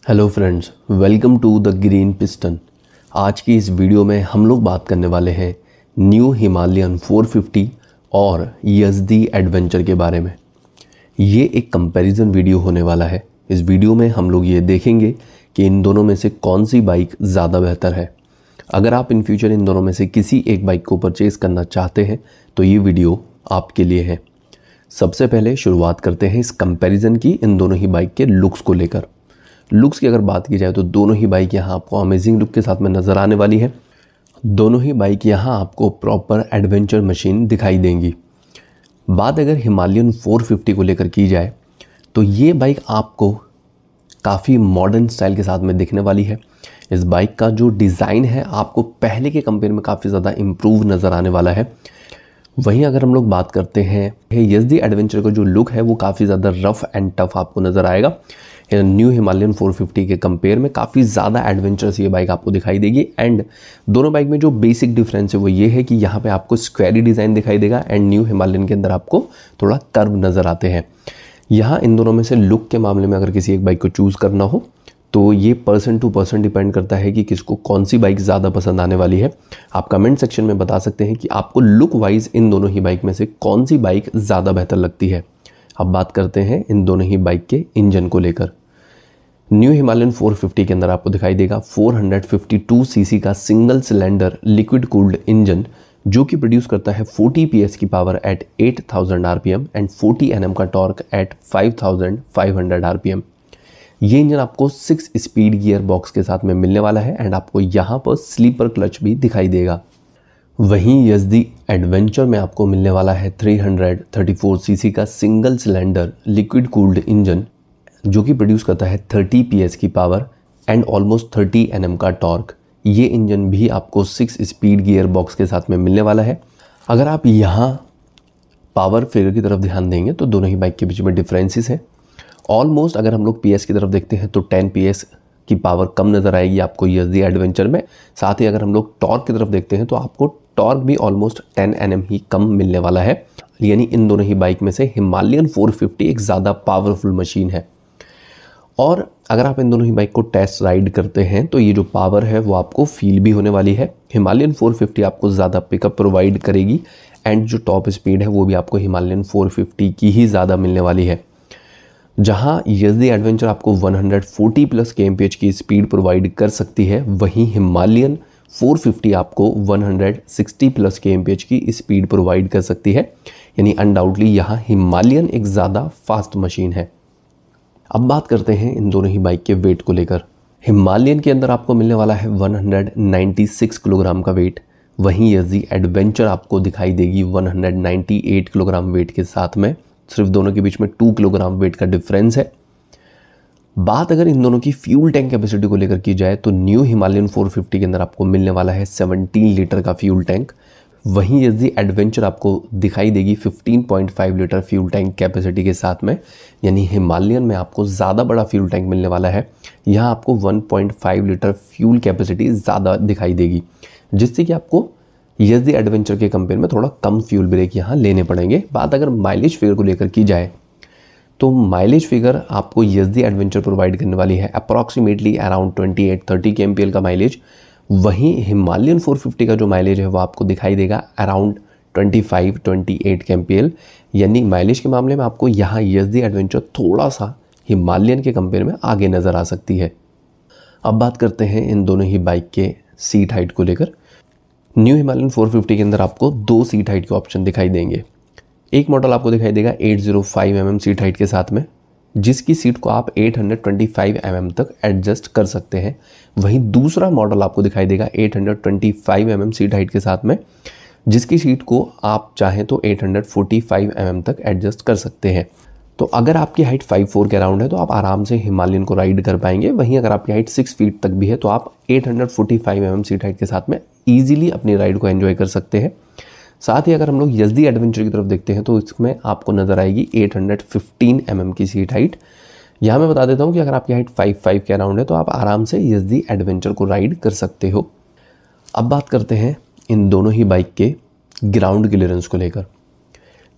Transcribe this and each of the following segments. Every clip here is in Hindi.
Hello friends, welcome to the green piston. आज की इस वीडियो में हम लोग बात करने वाले हैं न्यू हिमालयन 450 और यज़दी एडवेंचर के बारे में। ये एक कंपैरिजन वीडियो होने वाला है। इस वीडियो में हम लोग ये देखेंगे कि इन दोनों में से कौन सी बाइक ज़्यादा बेहतर है। अगर आप इन फ्यूचर इन दोनों में से किसी एक बाइक को परचेज़ करना चाहते हैं तो ये वीडियो आपके लिए है। सबसे पहले शुरुआत करते हैं इस कंपैरिजन की इन दोनों ही बाइक के लुक्स को लेकर। लुक्स की अगर बात की जाए तो दोनों ही बाइक यहाँ आपको अमेजिंग लुक के साथ में नज़र आने वाली है। दोनों ही बाइक यहाँ आपको प्रॉपर एडवेंचर मशीन दिखाई देंगी। बात अगर हिमालयन 450 को लेकर की जाए तो ये बाइक आपको काफ़ी मॉडर्न स्टाइल के साथ में दिखने वाली है। इस बाइक का जो डिज़ाइन है आपको पहले के कंपेयर में काफ़ी ज़्यादा इम्प्रूव नज़र आने वाला है। वहीं अगर हम लोग बात करते हैं यज़दी एडवेंचर का जो लुक है वो काफ़ी ज़्यादा रफ़ एंड टफ आपको नज़र आएगा। न्यू हिमालयन 450 के कंपेयर में काफ़ी ज़्यादा एडवेंचरस ये बाइक आपको दिखाई देगी। एंड दोनों बाइक में जो बेसिक डिफरेंस है वो ये है कि यहाँ पे आपको स्क्वेरी डिज़ाइन दिखाई देगा एंड न्यू हिमालयन के अंदर आपको थोड़ा कर्व नज़र आते हैं। यहाँ इन दोनों में से लुक के मामले में अगर किसी एक बाइक को चूज़ करना हो तो ये पर्सन टू पर्सन डिपेंड करता है कि किसको कौन सी बाइक ज़्यादा पसंद आने वाली है। आप कमेंट सेक्शन में बता सकते हैं कि आपको लुक वाइज इन दोनों ही बाइक में से कौन सी बाइक ज़्यादा बेहतर लगती है। अब बात करते हैं इन दोनों ही बाइक के इंजन को लेकर। न्यू हिमालयन 450 के अंदर आपको दिखाई देगा 452 सीसी का single cylinder liquid cooled engine जो कि प्रोड्यूस करता है 40 पीएस की power at 8000 RPM and 40 Nm का टॉर्क एट 5500 आरपीएम। ये इंजन आपको 6 स्पीड गियर बॉक्स के साथ में मिलने वाला है एंड आपको यहाँ पर स्लीपर क्लच भी दिखाई देगा। वहीं यज़दी एडवेंचर में आपको मिलने वाला है 334 सीसी का single cylinder liquid cooled engine जो कि प्रोड्यूस करता है 30 पीएस की पावर एंड ऑलमोस्ट 30 एनएम का टॉर्क। ये इंजन भी आपको 6 स्पीड गियर बॉक्स के साथ में मिलने वाला है। अगर आप यहाँ पावर फिगर की तरफ ध्यान देंगे तो दोनों ही बाइक के बीच में डिफरेंसेस है। ऑलमोस्ट अगर हम लोग पीएस की तरफ देखते हैं तो 10 पीएस की पावर कम नज़र आएगी आपको यज़दी एडवेंचर में। साथ ही अगर हम लोग टॉर्क की तरफ देखते हैं तो आपको टॉर्क भी ऑलमोस्ट 10 एनएम ही कम मिलने वाला है। यानी इन दोनों ही बाइक में से हिमालयन 450 एक ज़्यादा पावरफुल मशीन है। और अगर आप इन दोनों ही बाइक को टेस्ट राइड करते हैं तो ये जो पावर है वो आपको फील भी होने वाली है। हिमालयन 450 आपको ज़्यादा पिकअप प्रोवाइड करेगी एंड जो टॉप स्पीड है वो भी आपको हिमालयन 450 की ही ज़्यादा मिलने वाली है। जहां यज़दी एडवेंचर आपको 140 प्लस kmph की स्पीड प्रोवाइड कर सकती है, वहीं हिमालयन 450 आपको 160 प्लस kmph की स्पीड प्रोवाइड कर सकती है। यानी अनडाउटली यहाँ हिमालयन एक ज़्यादा फास्ट मशीन है। अब बात करते हैं इन दोनों ही बाइक के वेट को लेकर। हिमालयन के अंदर आपको मिलने वाला है 196 किलोग्राम का वेट। वहीं यज़दी एडवेंचर आपको दिखाई देगी 198 किलोग्राम वेट के साथ में। सिर्फ दोनों के बीच में 2 किलोग्राम वेट का डिफरेंस है। बात अगर इन दोनों की फ्यूल टैंक कैपेसिटी को लेकर की जाए तो न्यू हिमालयन 450 के अंदर आपको मिलने वाला है 17 लीटर का फ्यूल टैंक। वहीं यज़दी एडवेंचर आपको दिखाई देगी 15.5 लीटर फ्यूल टैंक कैपेसिटी के साथ में। यानी हिमालयन में आपको ज़्यादा बड़ा फ्यूल टैंक मिलने वाला है। यहाँ आपको 1.5 लीटर फ्यूल कैपेसिटी ज़्यादा दिखाई देगी, जिससे कि आपको यज़दी एडवेंचर के कंपेयर में थोड़ा कम फ्यूल ब्रेक यहाँ लेने पड़ेंगे। बात अगर माइलेज फिगर को लेकर की जाए तो माइलेज फिगर आपको यज़दी एडवेंचर प्रोवाइड करने वाली है अप्रॉक्सीमेटली अराउंड 28-30 kmpl का माइलेज। वहीं हिमालयन 450 का जो माइलेज है वो आपको दिखाई देगा अराउंड 25-28 kmpl। यानी माइलेज के मामले में आपको यहाँ यज़दी एडवेंचर थोड़ा सा हिमालयन के कंपेयर में आगे नज़र आ सकती है। अब बात करते हैं इन दोनों ही बाइक के सीट हाइट को लेकर। न्यू हिमालयन 450 के अंदर आपको 2 सीट हाइट के ऑप्शन दिखाई देंगे। एक मॉडल आपको दिखाई देगा 805 mm सीट हाइट के साथ में, जिसकी सीट को आप 825 mm तक एडजस्ट कर सकते हैं। वहीं दूसरा मॉडल आपको दिखाई देगा 825 mm सीट हाइट के साथ में, जिसकी सीट को आप चाहें तो 845 mm तक एडजस्ट कर सकते हैं। तो अगर आपकी हाइट 5'4" के अराउंड है तो आप आराम से हिमालयन को राइड कर पाएंगे। वहीं अगर आपकी हाइट 6 फीट तक भी है तो आप 845 mm सीट हाइट के साथ में ईजिली अपनी राइड को एंजॉय कर सकते हैं। साथ ही अगर हम लोग यज़दी एडवेंचर की तरफ देखते हैं तो इसमें आपको नज़र आएगी 815 mm की सीट हाइट। यहाँ मैं बता देता हूँ कि अगर आपकी हाइट 5'5" के अराउंड है तो आप आराम से यज़दी एडवेंचर को राइड कर सकते हो। अब बात करते हैं इन दोनों ही बाइक के ग्राउंड क्लियरेंस को लेकर।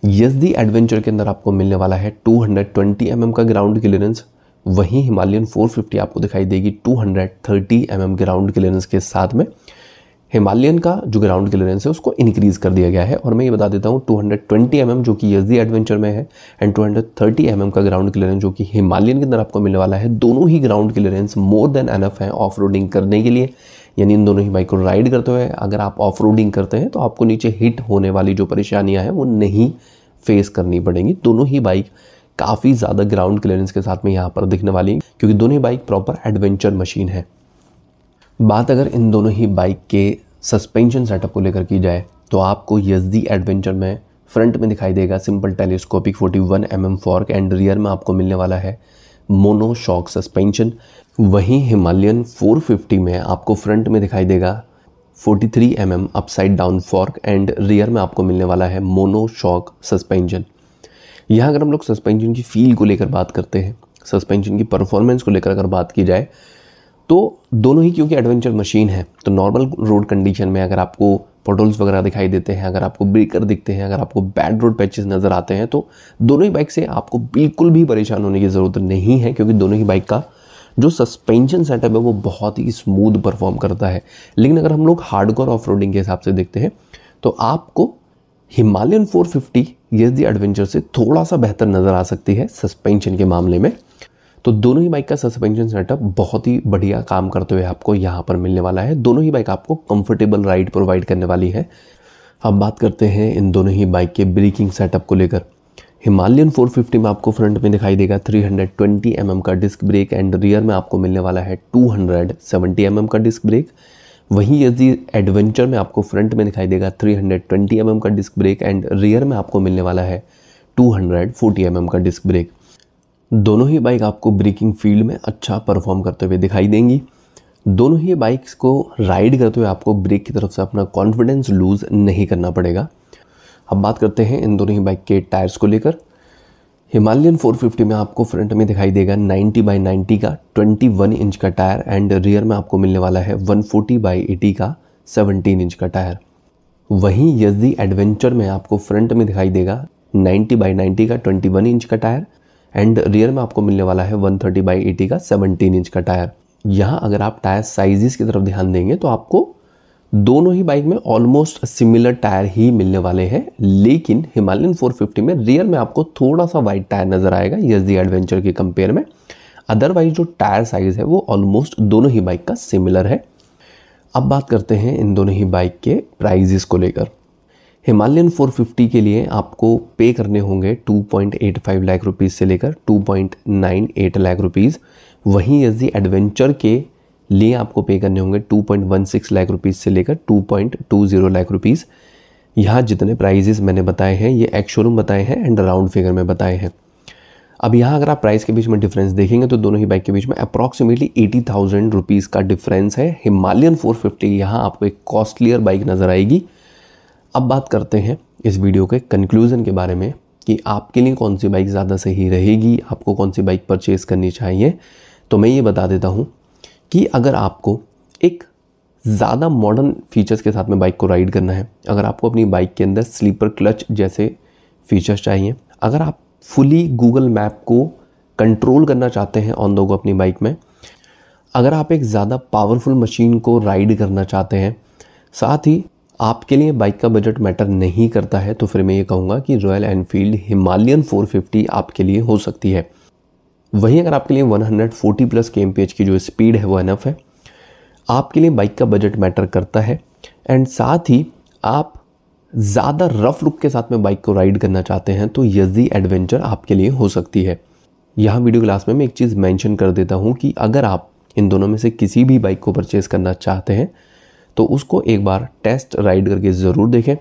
यज़दी एडवेंचर के अंदर आपको मिलने वाला है 220 mm का ग्राउंड क्लियरेंस, वहीं हिमालयन 450 आपको दिखाई देगी 230 mm ग्राउंड क्लियरेंस के साथ में। हिमालयन का जो ग्राउंड क्लियरेंस है उसको इंक्रीज कर दिया गया है। और मैं ये बता देता हूँ 220 mm जो कि यज़दी एडवेंचर में है एंड 230 mm का ग्राउंड क्लियरेंस जो कि हिमालयन के अंदर आपको मिलने वाला है। दोनों ही ground clearance more than enough है ऑफ रोडिंग करने के लिए। यानी इन दोनों ही बाइक को राइड करते हुए अगर आप ऑफ रोडिंग करते हैं तो आपको नीचे हिट होने वाली जो परेशानियां हैं वो नहीं फेस करनी पड़ेंगी। दोनों ही बाइक काफ़ी ज़्यादा ग्राउंड क्लियरेंस के साथ में यहाँ पर दिखने वाली है, क्योंकि दोनों ही बाइक प्रॉपर एडवेंचर मशीन है। बात अगर इन दोनों ही बाइक के सस्पेंशन सेटअप को लेकर की जाए तो आपको यज़दी एडवेंचर में फ्रंट में दिखाई देगा simple telescopic 41 mm fork and rear में आपको मिलने वाला है मोनो शॉक सस्पेंशन। वहीं हिमालयन 450 में आपको फ्रंट में दिखाई देगा 43 mm upside down fork and rear में आपको मिलने वाला है मोनो शॉक सस्पेंशन। यहाँ अगर हम लोग सस्पेंशन की फील को लेकर बात करते हैं, सस्पेंशन की परफॉर्मेंस को लेकर अगर बात की जाए तो दोनों ही क्योंकि एडवेंचर मशीन है तो नॉर्मल रोड कंडीशन में अगर आपको पोटल्स वगैरह दिखाई देते हैं, अगर आपको ब्रेकर दिखते हैं, अगर आपको बैड रोड पैचेस नज़र आते हैं तो दोनों ही बाइक से आपको बिल्कुल भी परेशान होने की ज़रूरत नहीं है, क्योंकि दोनों ही बाइक का जो सस्पेंशन सेटअप है वो बहुत ही स्मूथ परफॉर्म करता है। लेकिन अगर हम लोग हार्डकोर ऑफ रोडिंग के हिसाब से देखते हैं तो आपको हिमालयन 450 यज़दी एडवेंचर से थोड़ा सा बेहतर नज़र आ सकती है सस्पेंशन के मामले में। तो दोनों ही बाइक का सस्पेंशन सेटअप बहुत ही बढ़िया काम करते हुए आपको यहाँ पर मिलने वाला है। दोनों ही बाइक आपको कंफर्टेबल राइड प्रोवाइड करने वाली है। अब बात करते हैं इन दोनों ही बाइक के ब्रेकिंग सेटअप को लेकर। हिमालयन 450 में आपको फ्रंट में दिखाई देगा 320 mm का डिस्क ब्रेक एंड रियर में आपको मिलने वाला है 270 mm का डिस्क ब्रेक। वहीं यज़दी एडवेंचर में आपको फ्रंट में दिखाई देगा 320 mm का डिस्क ब्रेक एंड रियर में आपको मिलने वाला है 240 mm का डिस्क ब्रेक। दोनों ही बाइक आपको ब्रेकिंग फील्ड में अच्छा परफॉर्म करते हुए दिखाई देंगी। दोनों ही बाइक्स को राइड करते हुए आपको ब्रेक की तरफ से अपना कॉन्फिडेंस लूज़ नहीं करना पड़ेगा। अब बात करते हैं इन दोनों ही बाइक के टायर्स को लेकर। हिमालयन 450 में आपको फ्रंट में दिखाई देगा 90/90 का 21 इंच का टायर एंड रियर में आपको मिलने वाला है 140/80 का 17 इंच का टायर। वहीं यज़दी एडवेंचर में आपको फ्रंट में दिखाई देगा 90/90 का 21 इंच का टायर एंड रियर में आपको मिलने वाला है 130/80 का 17 इंच का टायर। यहाँ अगर आप टायर साइजेस की तरफ ध्यान देंगे तो आपको दोनों ही बाइक में ऑलमोस्ट सिमिलर टायर ही मिलने वाले हैं, लेकिन हिमालयन 450 में रियर में आपको थोड़ा सा वाइड टायर नज़र आएगा यज़दी एडवेंचर के कंपेयर में। अदरवाइज जो टायर साइज़ है वो ऑलमोस्ट दोनों ही बाइक का सिमिलर है। अब बात करते हैं इन दोनों ही बाइक के प्राइजेस को लेकर। हिमालयन 450 के लिए आपको पे करने होंगे 2.85 लाख रुपीज़ से लेकर 2.98 लाख रुपीज़। वहीं यज़दी एडवेंचर के लिए आपको पे करने होंगे 2.16 लाख रुपीज़ से लेकर 2.20 लाख रुपीज़। यहाँ जितने प्राइजेस मैंने बताए हैं ये एक्स शोरूम बताए हैं एंड राउंड फिगर में बताए हैं। अब यहाँ अगर आप प्राइस के बीच में डिफरेंस देखेंगे तो दोनों ही बाइक के बीच में अप्रॉक्सीमेटली 80,000 रुपीज़ का डिफरेंस है। हिमालयन 450 यहाँ आपको एक कॉस्टलियर बाइक नज़र आएगी। अब बात करते हैं इस वीडियो के कंक्लूज़न के बारे में कि आपके लिए कौन सी बाइक ज़्यादा सही रहेगी, आपको कौन सी बाइक परचेज़ करनी चाहिए। तो मैं ये बता देता हूँ कि अगर आपको एक ज़्यादा मॉडर्न फीचर्स के साथ में बाइक को राइड करना है, अगर आपको अपनी बाइक के अंदर स्लीपर क्लच जैसे फीचर्स चाहिए, अगर आप फुली गूगल मैप को कंट्रोल करना चाहते हैं ऑन द गो अपनी बाइक में, अगर आप एक ज़्यादा पावरफुल मशीन को राइड करना चाहते हैं, साथ ही आपके लिए बाइक का बजट मैटर नहीं करता है, तो फिर मैं ये कहूँगा कि रॉयल एनफील्ड हिमालयन 450 आपके लिए हो सकती है। वहीं अगर आपके लिए 140+ kmph की जो स्पीड है वो इनफ है, आपके लिए बाइक का बजट मैटर करता है एंड साथ ही आप ज़्यादा रफ लुक के साथ में बाइक को राइड करना चाहते हैं तो यज़दी एडवेंचर आपके लिए हो सकती है। यहाँ वीडियो क्लास में मैं एक चीज़ मेंशन कर देता हूँ कि अगर आप इन दोनों में से किसी भी बाइक को परचेज़ करना चाहते हैं तो उसको एक बार टेस्ट राइड करके ज़रूर देखें।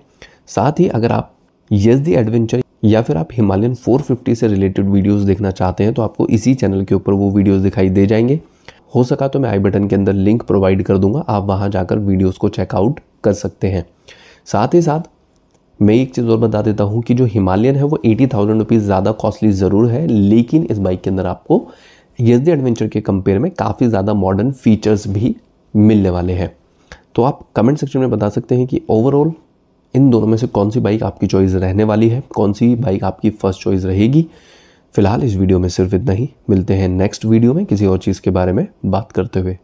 साथ ही अगर आप यज़दी एडवेंचर या फिर आप हिमालयन 450 से रिलेटेड वीडियोस देखना चाहते हैं तो आपको इसी चैनल के ऊपर वो वीडियोस दिखाई दे जाएंगे। हो सका तो मैं आई बटन के अंदर लिंक प्रोवाइड कर दूंगा, आप वहां जाकर वीडियोस को चेकआउट कर सकते हैं। साथ ही साथ मैं एक चीज़ और बता देता हूं कि जो हिमालयन है वो 80,000 रुपीज़ ज़्यादा कॉस्टली ज़रूर है, लेकिन इस बाइक के अंदर आपको यज़दी एडवेंचर के कंपेयर में काफ़ी ज़्यादा मॉडर्न फीचर्स भी मिलने वाले हैं। तो आप कमेंट सेक्शन में बता सकते हैं कि ओवरऑल इन दोनों में से कौन सी बाइक आपकी चॉइस रहने वाली है, कौन सी बाइक आपकी फर्स्ट चॉइस रहेगी। फ़िलहाल इस वीडियो में सिर्फ इतना ही। मिलते हैं नेक्स्ट वीडियो में किसी और चीज़ के बारे में बात करते हुए।